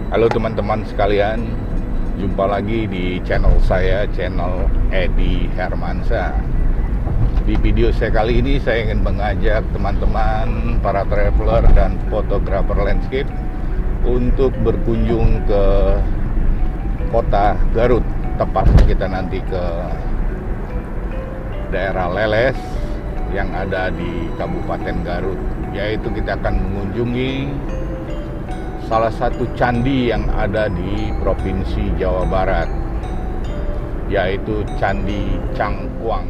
Halo teman-teman sekalian, jumpa lagi di channel saya, channel Edi Hermansyah. Di video saya kali ini saya ingin mengajak teman-teman para traveler dan fotografer landscape untuk berkunjung ke kota Garut. Tepatnya kita nanti ke daerah Leles yang ada di Kabupaten Garut, yaitu kita akan mengunjungi salah satu candi yang ada di Provinsi Jawa Barat, yaitu Candi Cangkuang.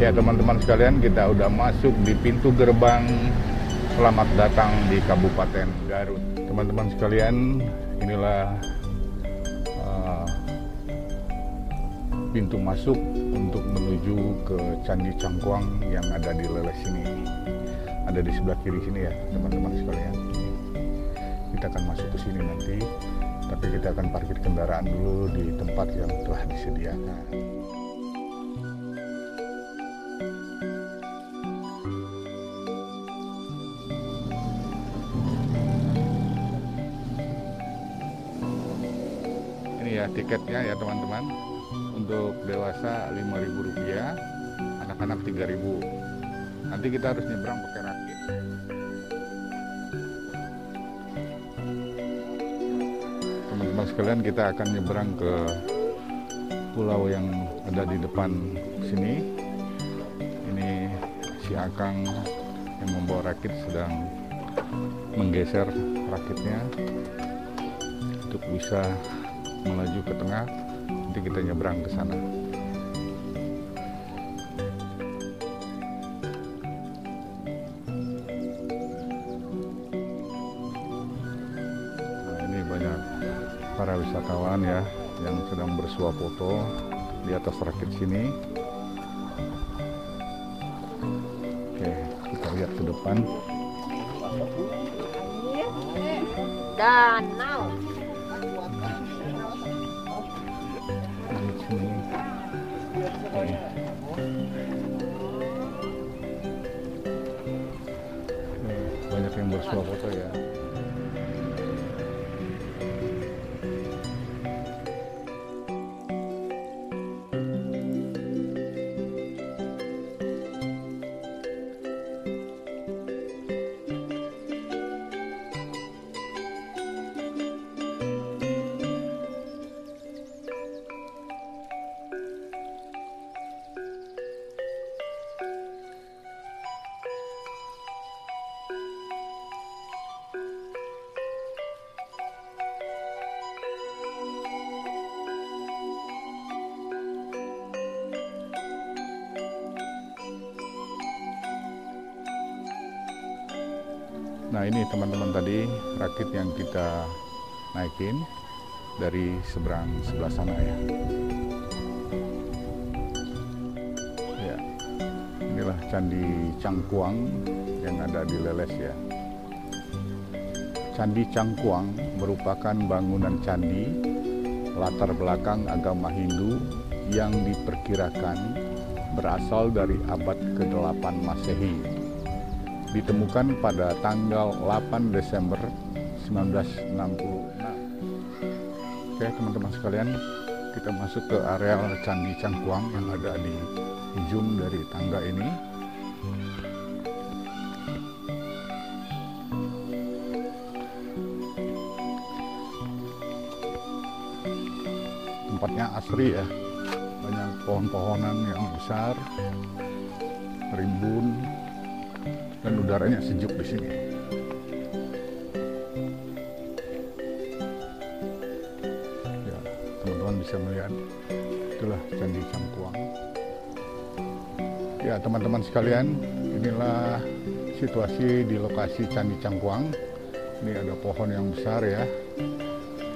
Ya teman-teman sekalian, kita udah masuk di pintu gerbang selamat datang di Kabupaten Garut. Teman-teman sekalian, inilah pintu masuk untuk menuju ke Candi Cangkuang yang ada di Leles ini. Ada di sebelah kiri sini ya teman-teman sekalian. Kita akan masuk ke sini nanti, tapi kita akan parkir kendaraan dulu di tempat yang telah disediakan. Ini ya tiketnya ya teman-teman. Untuk dewasa Rp5.000, anak-anak Rp3.000. Nanti kita harus nyebrang pakai rakit. Teman-teman sekalian, kita akan nyebrang ke pulau yang ada di depan sini. Ini si Akang yang membawa rakit sedang menggeser rakitnya untuk bisa melaju ke tengah. Nanti kita nyebrang ke sana. Nah, ini banyak para wisatawan ya yang sedang bersuah foto di atas rakit sini. Oke, kita lihat ke depan. Danau. Banyak yang bersuah foto ya. Nah ini teman-teman tadi rakit yang kita naikin dari seberang sebelah sana ya. Ya, inilah Candi Cangkuang yang ada di Leles ya. Candi Cangkuang merupakan bangunan candi latar belakang agama Hindu yang diperkirakan berasal dari abad ke-8 Masehi. Ditemukan pada tanggal 8 Desember 1966. Oke teman-teman sekalian, kita masuk ke areal Candi Cangkuang yang ada di ujung dari tangga ini. Tempatnya asri ya, banyak pohon-pohonan yang besar, rimbun, dan udaranya sejuk di sini. Ya, teman-teman bisa melihat itulah Candi Cangkuang. Ya, teman-teman sekalian, inilah situasi di lokasi Candi Cangkuang. Ini ada pohon yang besar ya.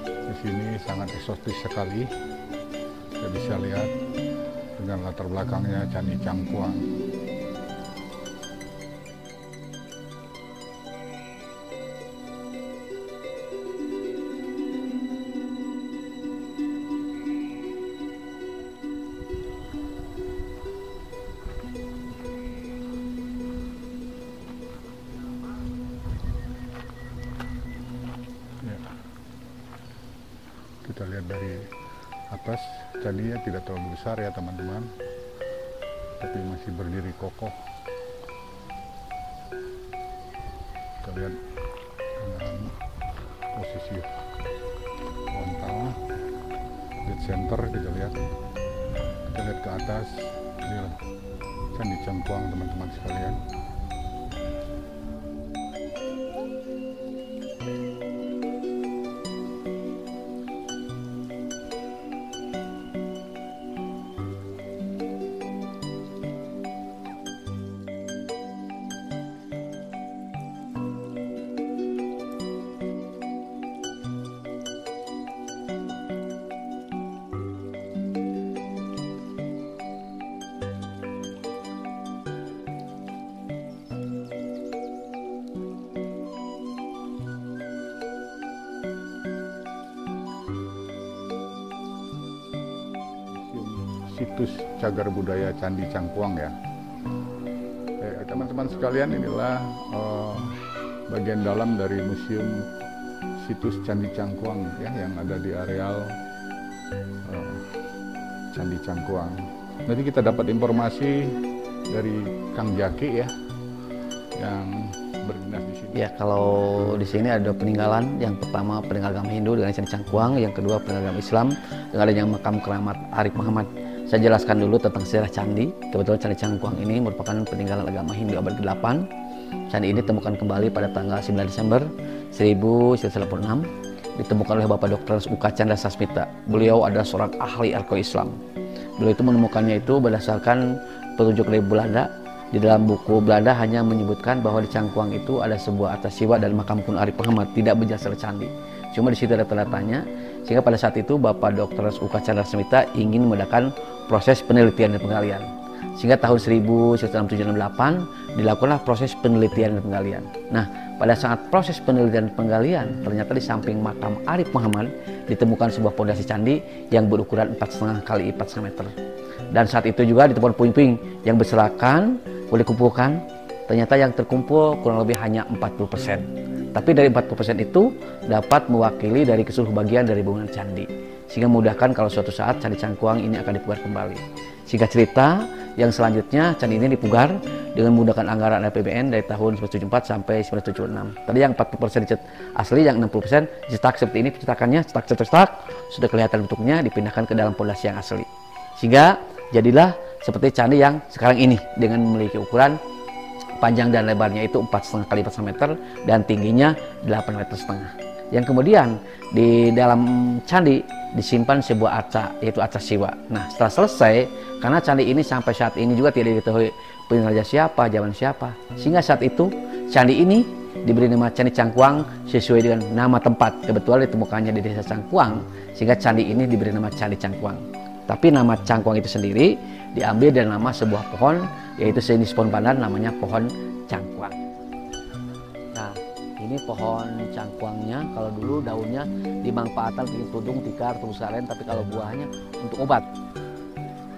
Di sini sangat eksotis sekali. Kita bisa lihat dengan latar belakangnya Candi Cangkuang. lihat dari atas, candinya tidak terlalu besar ya teman-teman, tapi masih berdiri kokoh. Kita lihat dengan posisi frontal, dead center, kita lihat ke atas. Inilah Candi Cangkuang teman-teman sekalian. Situs Cagar Budaya Candi Cangkuang ya. Teman-teman sekalian, inilah bagian dalam dari Museum Situs Candi Cangkuang ya, yang ada di areal Candi Cangkuang. Nanti kita dapat informasi dari Kang Jaki ya, yang berdinas di sini. Ya, kalau di sini ada peninggalan. Yang pertama peninggalan agama Hindu dengan Candi Cangkuang, yang kedua peninggalan agama Islam dengan adanya makam keramat Arif Muhammad. Saya jelaskan dulu tentang sejarah candi. Kebetulan Candi Cangkuang ini merupakan peninggalan agama Hindu abad ke-8. Candi ini ditemukan kembali pada tanggal 9 Desember 1986. Ditemukan oleh Bapak Dr. Uka Chandra Sasmita. Beliau adalah seorang ahli arkeologi Islam. Beliau itu menemukannya itu berdasarkan petunjuk dari Belanda. Di dalam buku Belanda hanya menyebutkan bahwa di Cangkuang itu ada sebuah arca siwa dan makam Kun Arif Muhammad, tidak berjelas candi. Cuma di situ ada tanda-tandanya. Sehingga pada saat itu Bapak Dr. Uka Chandra Sasmita ingin mengadakan proses penelitian dan penggalian. Sehingga tahun 1968 dilakukanlah proses penelitian dan penggalian. Nah, pada saat proses penelitian dan penggalian, ternyata di samping makam Arif Muhammad ditemukan sebuah pondasi candi yang berukuran 4,5 kali 4,5 meter. Dan saat itu juga ditemukan puing-puing yang berserakan, boleh dikumpulkan. Ternyata yang terkumpul kurang lebih hanya 40%. Tapi dari 40% itu dapat mewakili dari keseluruh bagian dari bangunan candi. Sehingga memudahkan kalau suatu saat Candi Cangkuang ini akan dipugar kembali. Singkat cerita, yang selanjutnya candi ini dipugar dengan menggunakan anggaran APBN dari tahun 1974 sampai 1976. Tadi yang 40% dicetak asli, yang 60% dicetak seperti ini, pencetakannya cetak, sudah kelihatan bentuknya, dipindahkan ke dalam pondasi yang asli. Sehingga jadilah seperti candi yang sekarang ini dengan memiliki ukuran panjang dan lebarnya itu 4,5 kali 4,5 meter dan tingginya 8,5 meter. Yang kemudian di dalam candi disimpan sebuah arca, yaitu arca siwa. Nah, setelah selesai, karena candi ini sampai saat ini juga tidak diketahui peninggalan siapa, zaman siapa, sehingga saat itu candi ini diberi nama Candi Cangkuang sesuai dengan nama tempat. Kebetulan ditemukannya di desa Cangkuang, sehingga candi ini diberi nama Candi Cangkuang. Tapi nama Cangkuang itu sendiri diambil dari nama sebuah pohon, yaitu sejenis pohon pandan namanya pohon cangkuang. Nah, ini pohon cangkuangnya, kalau dulu daunnya dimanfaatkan bikin tudung, tikar, tubus aren, tapi kalau buahnya untuk obat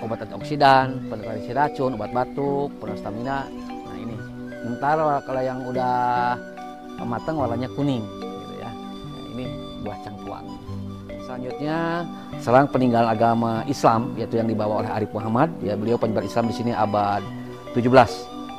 antioksidan, penetrasi racun, obat batuk, penuh stamina. Nah ini, sementara kalau yang udah matang warnanya kuning, gitu ya. Nah, ini buah cangkuang. Selanjutnya, serang peninggalan agama Islam, yaitu yang dibawa oleh Arif Muhammad. Ya, beliau penyebar Islam di sini abad 17.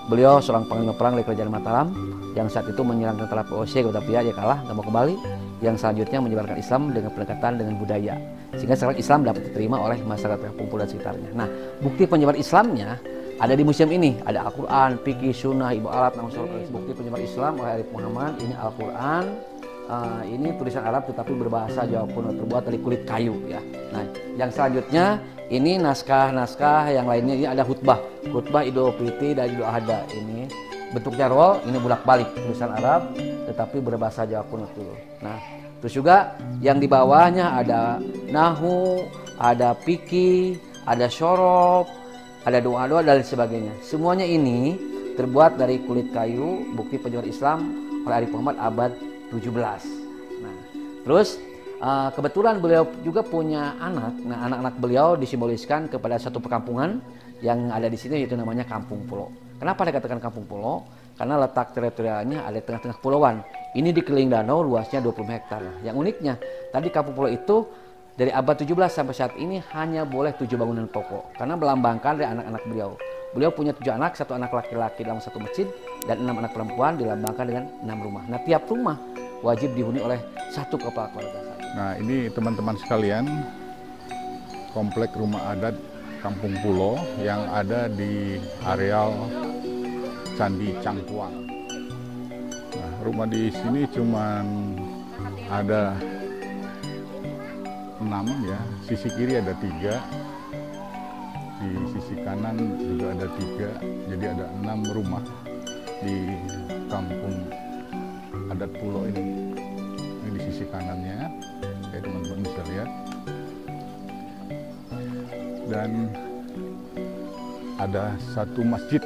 Beliau seorang panglima perang dari kerajaan Mataram yang saat itu menyerang tentara POC, tapi dia kalah, nggak mau kembali. Yang selanjutnya menyebarkan Islam dengan pendekatan dengan budaya, sehingga sekarang Islam dapat diterima oleh masyarakat kampung dan sekitarnya. Nah, bukti penyebar Islamnya ada di museum ini. Ada Al-Quran, fikih, sunnah, ibu alat, nama surga. Bukti penyebar Islam oleh Arif Muhammad. Ini Al-Quran. Ini tulisan Arab tetapi berbahasa Jawa kuno, terbuat dari kulit kayu ya. Nah, yang selanjutnya ini naskah-naskah yang lainnya. Ini ada khutbah Idul Fitri dan Idul Adha. Ini bentuknya roll, ini bolak-balik tulisan Arab tetapi berbahasa Jawa kuno dulu. Nah, terus juga yang di bawahnya ada nahu, ada fikih, ada syorob, ada doa-doa dan sebagainya. Semuanya ini terbuat dari kulit kayu, bukti penyebar Islam oleh Arif Muhammad abad 17. Nah, terus kebetulan beliau juga punya anak. Nah, anak-anak beliau disimboliskan kepada satu perkampungan yang ada di sini, yaitu namanya Kampung Pulo. Kenapa dikatakan Kampung Pulo? Karena letak teritorialnya ada di tengah-tengah kepulauan. Ini dikelilingi danau, luasnya 20 hektar. Yang uniknya, tadi Kampung Pulo itu dari abad 17 sampai saat ini hanya boleh 7 bangunan pokok karena melambangkan dari anak-anak beliau. Beliau punya 7 anak, 1 anak laki-laki dalam 1 masjid dan 6 anak perempuan dilambangkan dengan 6 rumah. Nah, tiap rumah wajib dihuni oleh 1 kepala keluarga. Nah, ini teman-teman sekalian, komplek rumah adat Kampung Pulo yang ada di areal Candi Cangkuang. Nah, rumah di sini cuman ada 6 ya, sisi kiri ada 3, di sisi kanan juga ada 3, jadi ada 6 rumah di kampung adat Pulo ini. Ini di sisi kanannya, kayak teman-teman bisa lihat. Dan ada 1 masjid,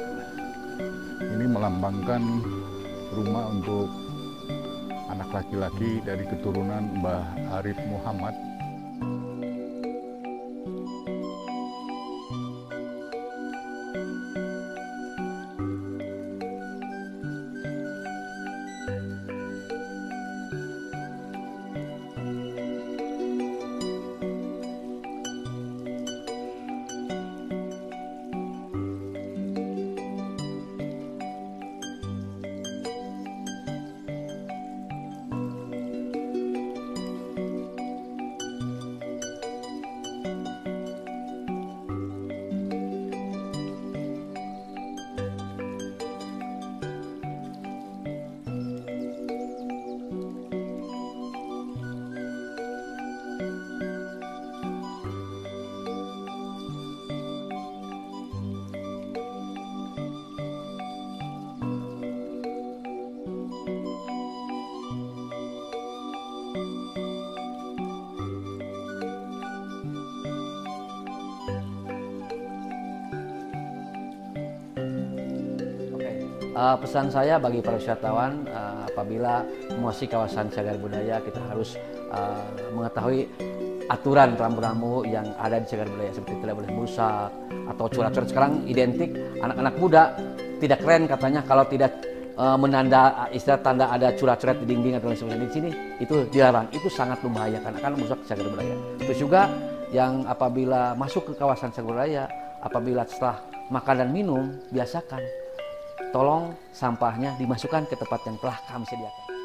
ini melambangkan rumah untuk anak laki-laki dari keturunan Mbah Arif Muhammad. Pesan saya bagi para wisatawan, apabila memasuki kawasan cagar budaya, kita harus mengetahui aturan rambu-rambu yang ada di cagar budaya, seperti tidak boleh merusak atau coret-coret. Sekarang identik anak-anak muda tidak keren katanya kalau tidak menanda istilah tanda ada coret-coret di dinding atau lain sebagainya. Di sini itu dilarang, itu sangat membahayakan, akan merusak cagar budaya. Terus juga yang apabila masuk ke kawasan cagar budaya, apabila setelah makan dan minum, biasakan tolong sampahnya dimasukkan ke tempat yang telah kami sediakan.